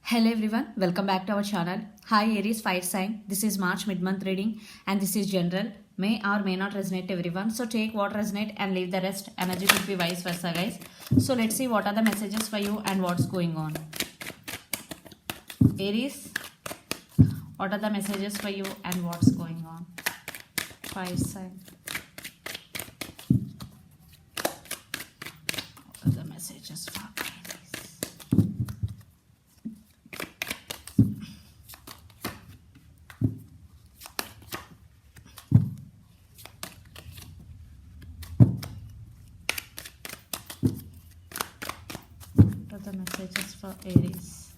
Hello everyone, welcome back to our channel. Hi Aries fire sign. This is March mid-month reading and this is general. May or may not resonate everyone. So take what resonate and leave the rest. Energy could be vice versa guys. So let's see what are the messages for you and what's going on. Aries, what are the messages for you and what's going on? Fire sign. What are the messages for Aries? The messages for Aries.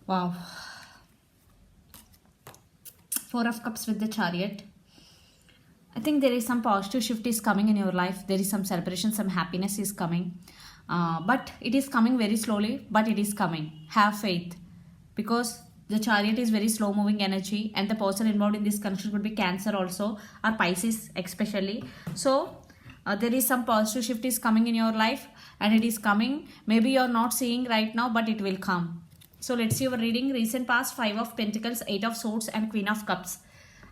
Wow. Four of Cups with the Chariot. I think there is some positive shift is coming in your life. There is some celebration, some happiness is coming. But it is coming very slowly, but it is coming. Have faith. Because the Chariot is very slow moving energy and the person involved in this connection could be Cancer also or Pisces especially. So there is some positive shift is coming in your life and it is coming. Maybe you are not seeing right now, but it will come. So let's see your reading. Recent past, 5 of Pentacles, 8 of Swords and Queen of Cups.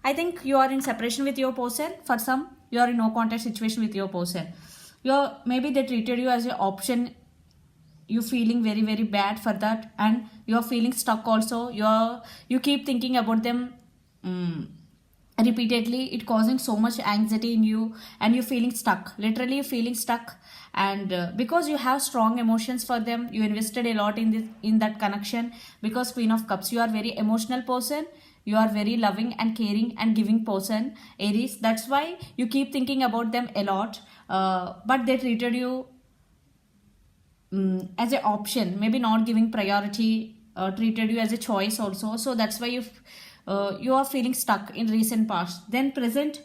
I think you are in separation with your person. For some, you are in no contact situation with your person. Maybe they treated you as an option. You feeling very, very bad for that. And you are feeling stuck also. You keep thinking about them repeatedly. It causing so much anxiety in you. And you feeling stuck. Literally you feeling stuck. And because you have strong emotions for them, you invested a lot in that connection. Because Queen of Cups, you are very emotional person, you are very loving and caring and giving person, Aries. That's why you keep thinking about them a lot, but they treated you as an option, maybe not giving priority, treated you as a choice also. So that's why you are feeling stuck in recent past. Then present,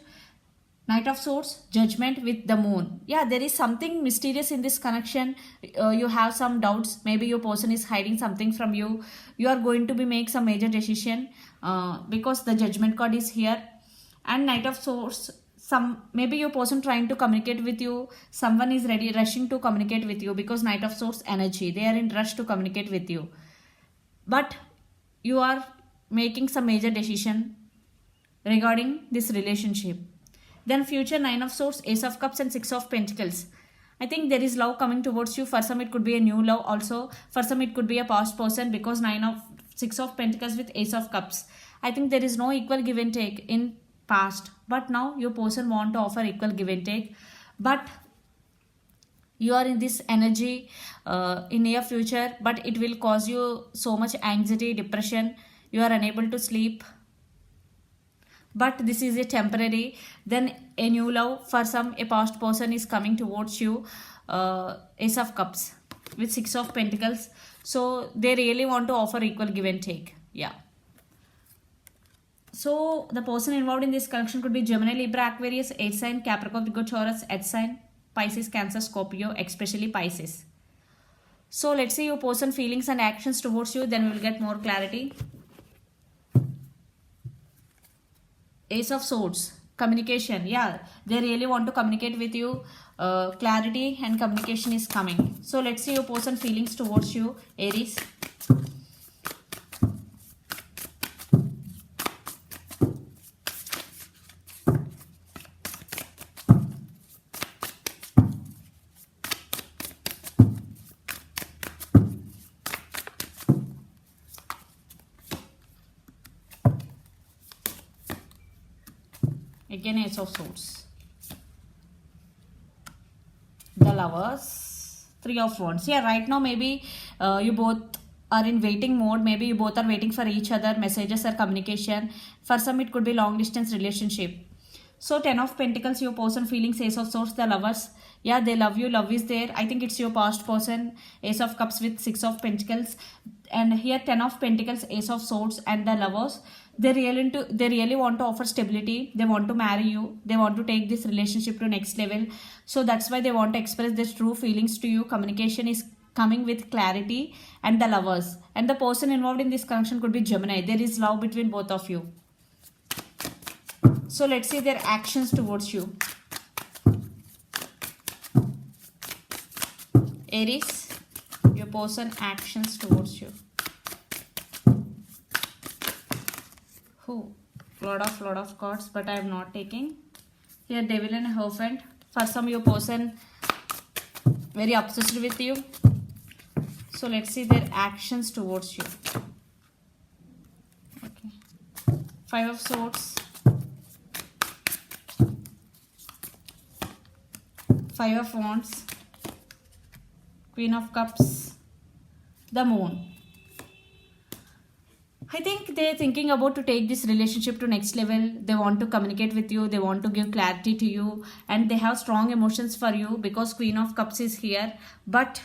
Knight of Swords, Judgment with the Moon. Yeah, there is something mysterious in this connection. You have some doubts. Maybe your person is hiding something from you. You are going to make some major decision because the Judgment card is here. And Knight of Swords, maybe your person trying to communicate with you. Someone is rushing to communicate with you because Knight of Swords energy. They are in rush to communicate with you. But you are making some major decision regarding this relationship. Then future, 9 of Swords, Ace of Cups and 6 of Pentacles. I think there is love coming towards you. For some it could be a new love also. For some it could be a past person because 6 of Pentacles with Ace of Cups. I think there is no equal give and take in past. But now your person want to offer equal give and take. But you are in this energy in near future. But it will cause you so much anxiety, depression. You are unable to sleep. But this is a temporary. Then a new love, for some a past person is coming towards you. Ace of Cups with 6 of Pentacles. So they really want to offer equal give and take. Yeah. So the person involved in this connection could be Gemini, Libra, Aquarius, Air sign, Capricorn, Virgo, Taurus, Earth sign, Pisces, Cancer, Scorpio, especially Pisces. So let's see your person feelings and actions towards you. Then we will get more clarity. Ace of Swords, communication. Yeah, they really want to communicate with you. Clarity and communication is coming. So let's see your person feelings towards you, Aries. Again, Ace of Swords. The Lovers, 3 of Wands. Yeah, right now maybe you both are in waiting mode. Maybe you both are waiting for each other, messages or communication. For some it could be long distance relationship. So 10 of Pentacles, your person feelings, Ace of Swords, the Lovers. Yeah, they love you, love is there. I think it's your past person. Ace of Cups with 6 of Pentacles. And here 10 of Pentacles, Ace of Swords and the Lovers. They really want to offer stability. They want to marry you. They want to take this relationship to next level. So that's why they want to express their true feelings to you. Communication is coming with clarity. And the lovers and the person involved in this connection could be Gemini. There is love between both of you. So let's see their actions towards you. Aries, your person actions towards you. Oh, lot of cards, but I am not taking. Here, Devil and Hierophant. For some, your person very obsessed with you. So let's see their actions towards you. Okay. 5 of Swords. 5 of Wands. Queen of Cups. The Moon. I think they're thinking about to take this relationship to next level. They want to communicate with you. They want to give clarity to you. And they have strong emotions for you because Queen of Cups is here. But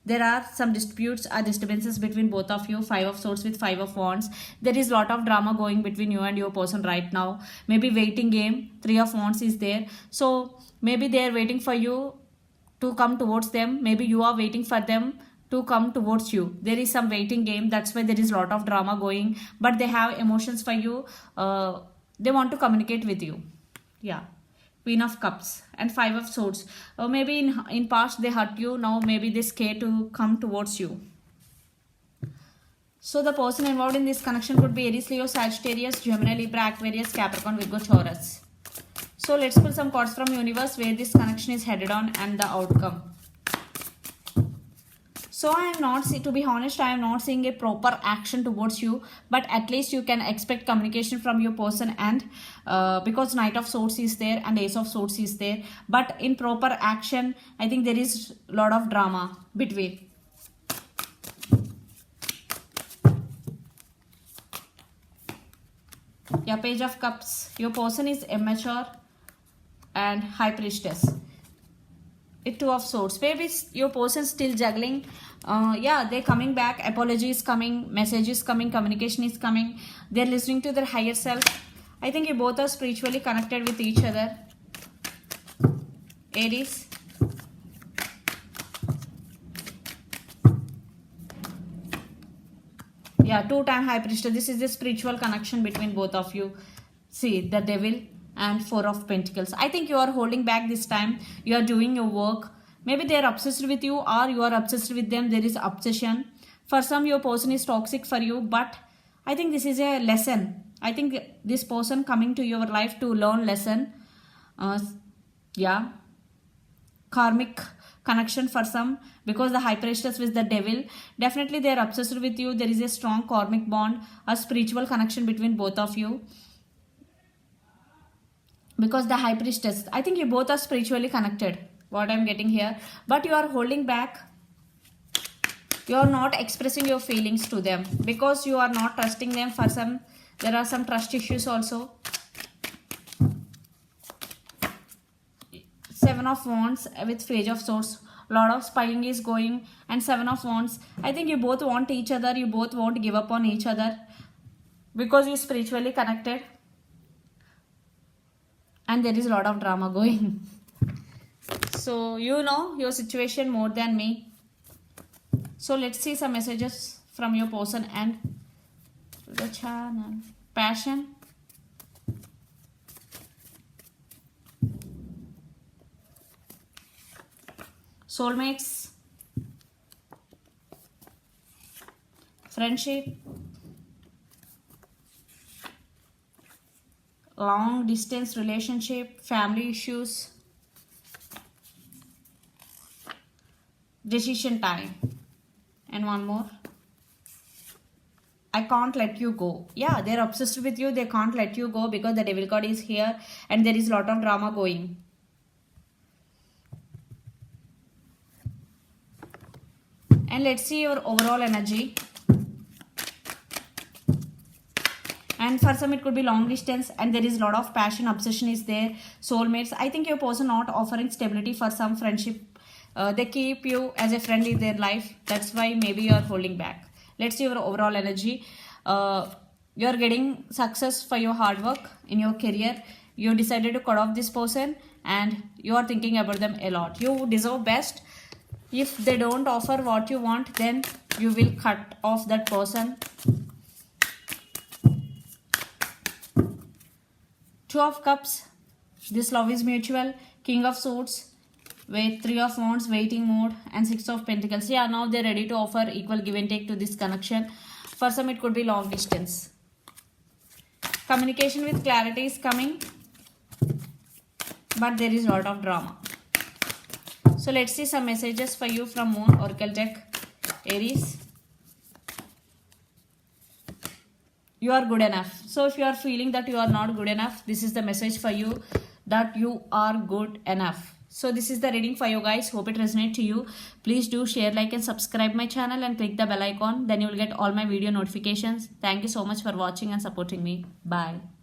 there are some disputes or disturbances between both of you. 5 of Swords with 5 of Wands. There is a lot of drama going between you and your person right now. Maybe waiting game. 3 of Wands is there. So maybe they are waiting for you to come towards them. Maybe you are waiting for them to come towards you. There is some waiting game. That's why there is a lot of drama going. But they have emotions for you. They want to communicate with you. Yeah. Queen of Cups and 5 of Swords. Maybe in past they hurt you. Now maybe they scared to come towards you. So the person involved in this connection could be Aries, Leo, Sagittarius, Gemini, Libra, Aquarius, Capricorn, Virgo, Taurus. So let's pull some cards from universe where this connection is headed on and the outcome. So I am not, to be honest, I am not seeing a proper action towards you. But at least you can expect communication from your person, and because Knight of Swords is there and Ace of Swords is there. But in proper action, I think there is a lot of drama between. Yeah, Page of Cups. Your person is immature and High Priestess. 2 of Swords. Maybe your person still juggling. Yeah, they're coming back. Apology is coming. Message is coming. Communication is coming. They're listening to their higher self. I think you both are spiritually connected with each other. Aries. Yeah, 2-time High Priestess. This is the spiritual connection between both of you. See, the Devil and 4 of Pentacles. I think you are holding back this time. You are doing your work. Maybe they are obsessed with you or you are obsessed with them. There is obsession. For some, your person is toxic for you. But I think this is a lesson. I think this person coming to your life to learn lesson. Yeah. Karmic connection for some. Because the High Priestess with the Devil. Definitely they are obsessed with you. There is a strong karmic bond. A spiritual connection between both of you. Because the High Priestess, I think you both are spiritually connected. What I'm getting here. But you are holding back. You are not expressing your feelings to them. Because you are not trusting them. For some, there are some trust issues also. 7 of Wands with Page of Swords. Lot of spying is going. And 7 of Wands. I think you both want each other. You both won't give up on each other. Because you're spiritually connected. And there is a lot of drama going. So you know your situation more than me. So let's see some messages from your person and the channel. Passion. Soulmates. Friendship. Long distance relationship, family issues, decision time, and one more. I can't let you go. Yeah, they're obsessed with you. They can't let you go because the Devil card is here and there is a lot of drama going. And let's see your overall energy. And for some it could be long distance and there is a lot of passion, obsession is there. Soulmates. I think your person not offering stability. For some friendship. They keep you as a friend in their life. That's why maybe you are holding back. Let's see your overall energy. you're getting success for your hard work in your career. You decided to cut off this person and you are thinking about them a lot. You deserve best. If they don't offer what you want, then you will cut off that person. Two of Cups, this love is mutual. King of Swords with Three of Wands, waiting mode, and Six of Pentacles. Yeah, now they're ready to offer equal give and take to this connection. For some it could be long distance. Communication with clarity is coming, but there is a lot of drama. So let's see some messages for you from Moon Oracle deck. Aries, you are good enough. So if you are feeling that you are not good enough, this is the message for you, that you are good enough. So this is the reading for you guys. Hope it resonates to you. Please do share, like and subscribe my channel and click the bell icon. Then you will get all my video notifications. Thank you so much for watching and supporting me. Bye.